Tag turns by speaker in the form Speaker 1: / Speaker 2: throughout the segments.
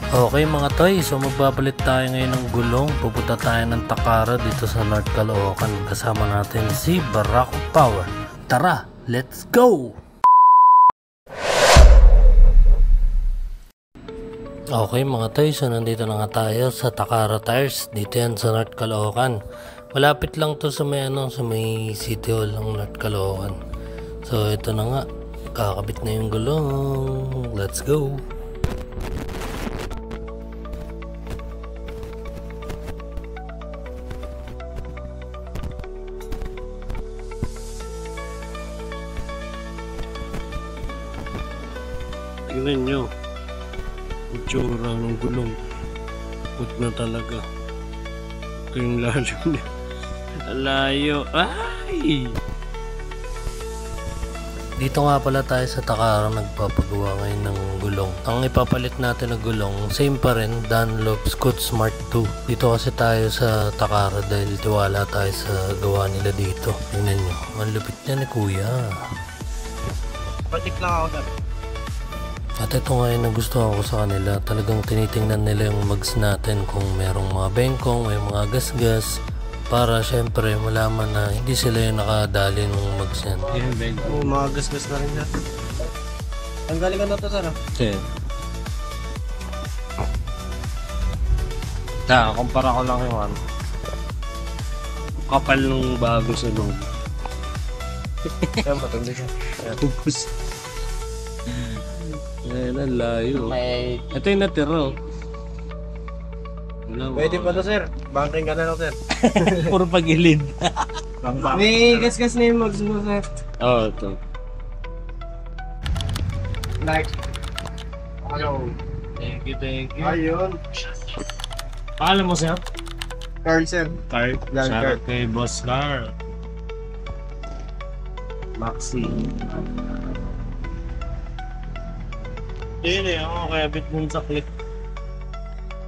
Speaker 1: Okay mga toy, so magpapalit tayo ngayon ng gulong. Pupunta tayo ng Takara dito sa North Caloocan. Kasama natin si Barako Power. Tara, let's go! Okay mga toy, so nandito na nga tayo sa Takara Tires. Dito yan sa North Caloocan. Malapit lang to sa may, sa may City Hall ng North Caloocan. So ito na nga, kakabit na yung gulong. Let's go! Tingnan nyo, ang tsura ng gulong. Put na talaga. Ito yung lalim niya. Alayo. Ay! Dito nga pala tayo sa Takara nagpapagawa ngayon ng gulong. Ang ipapalit natin na gulong, same pa rin, Dunlop Scott Smart 2. Dito kasi tayo sa Takara dahil tiwala tayo sa gawa nila dito. Tingnan nyo, ang lupit niya ni Kuya.
Speaker 2: Patik lang ako dati.
Speaker 1: At ito nga yung nagustuhan ko sa kanila, talagang tinitingnan nila yung mags natin kung merong mga bengkong, may mga gasgas, para syempre malaman na hindi sila yung nakadali ng mags yan.
Speaker 2: Yan, bengkong. Oo, mga gasgas na rin na. Tanggalin ka na ito, Sarah.
Speaker 1: Okay. Kumpara ko lang yung kapal nung bago sa loob.
Speaker 2: Kaya matanda siya.
Speaker 1: Tubos. Ayan, ang layo.
Speaker 2: May...
Speaker 1: Ito yung natiro.
Speaker 2: Pwede pa to, sir. Banking ka na lang, sir.
Speaker 1: Puro pagilid.
Speaker 2: May gasgas na yung mags mo, sir.
Speaker 1: Oo, ito.
Speaker 2: Like. Hello.
Speaker 1: Thank you.
Speaker 2: Ayun.
Speaker 1: Paalam mo, sir?
Speaker 2: Carl, sir.
Speaker 1: Carl.
Speaker 2: Yan, Carl.
Speaker 1: Kay Boss Carl. Maxi. Yun eh, kaya bit mong sa clip.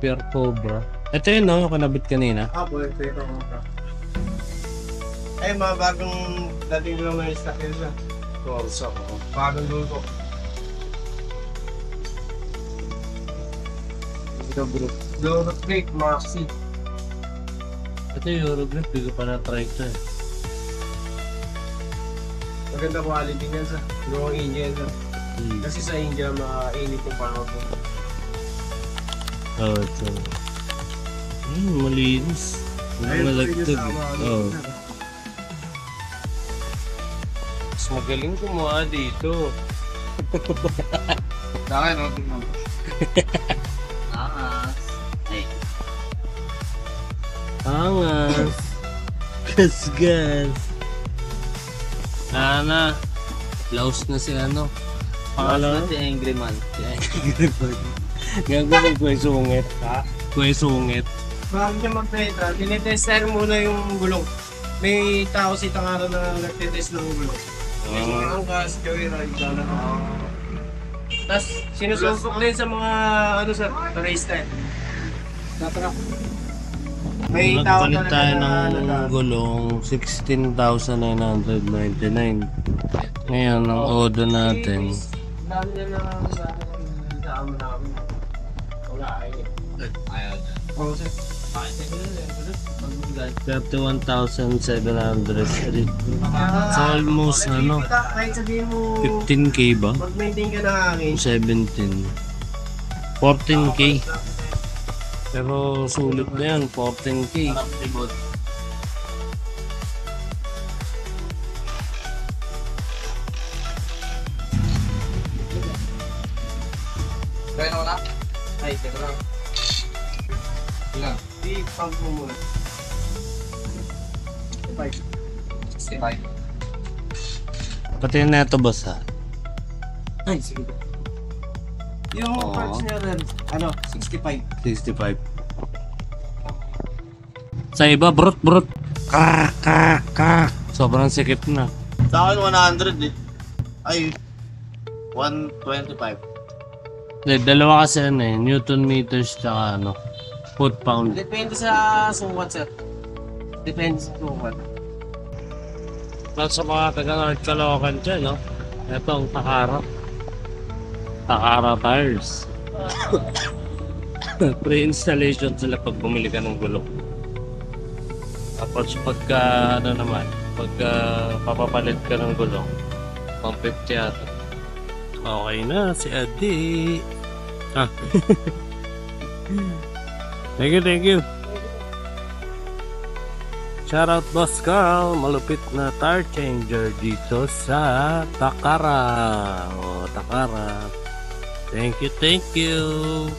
Speaker 1: Pure Cobra. Ito yun, no? Yung kanabit kanina.
Speaker 2: Pwede ito mga. Ay, mga bagong dating lang na yung stock yun siya. Corsa ko. Bagong luto. Ito bro. Low brake, Maxi.
Speaker 1: Ito yung Eurogrip, hindi ko pa na-try ito eh.
Speaker 2: Maganda quality niyan sa yung engine sa. Kasi sa India, mainit yung panahon mo.
Speaker 1: Oo, ito. Malinis. Malagtag. Oo. Mas magaling kumuha dito.
Speaker 2: Dahil, no? Tingnan mo.
Speaker 1: Angas. Gas. Ana. Laos na si ano.
Speaker 2: Pangalan si Angry Man.
Speaker 1: Gagawin ko yung sungit. Ha? Ko yung sungit.
Speaker 2: Bago niya mag-petra, tinitester muna yung gulong. May tao si Takara na nagtitest ng gulong. May mga angkas, joyride, gano'n. Tapos sinusubok din sa mga sa race time. Tatrap. May tao
Speaker 1: Nagpalit tayo ng gulong 16,999. Ngayon, ang order natin.
Speaker 2: Dami na lang sa amo namin. Wala ay. Ayaw na. Oo, sir.
Speaker 1: 31,700. It's almost
Speaker 2: Kahit sabihin mo
Speaker 1: 15K ba?
Speaker 2: mag-maintain ka na hangin.
Speaker 1: 17. 14K. Pero sulit na yan, 14K.
Speaker 2: Kaya na wala? Ay, kaya lang. Ilan? I-pump mo muna. 65.
Speaker 1: Pati na ito boss ha?
Speaker 2: Ay, sige ba? Yung parts niya rin, 65.
Speaker 1: 65. Sa iba, brut. Sobrang sikip na.
Speaker 3: Sa akin 100 eh. Ay, 125.
Speaker 1: Dalawa kasi Newton meters tsaka foot pound.
Speaker 2: Depende sa sukat, sir. Depende sa sukat.
Speaker 1: Sa mga taga-North Caloocan dyan, no? Ito ang Takara. Takara Tires. Pre-installation sila pag bumili ka ng gulong. Tapos pagka ano naman, pagka papapalit ka ng gulong, 150 ata. Okay na si Adi. Ah. Thank you. Shoutout Boss Carl, malupit na tire changer dito sa Takara. Oh, Takara. Thank you.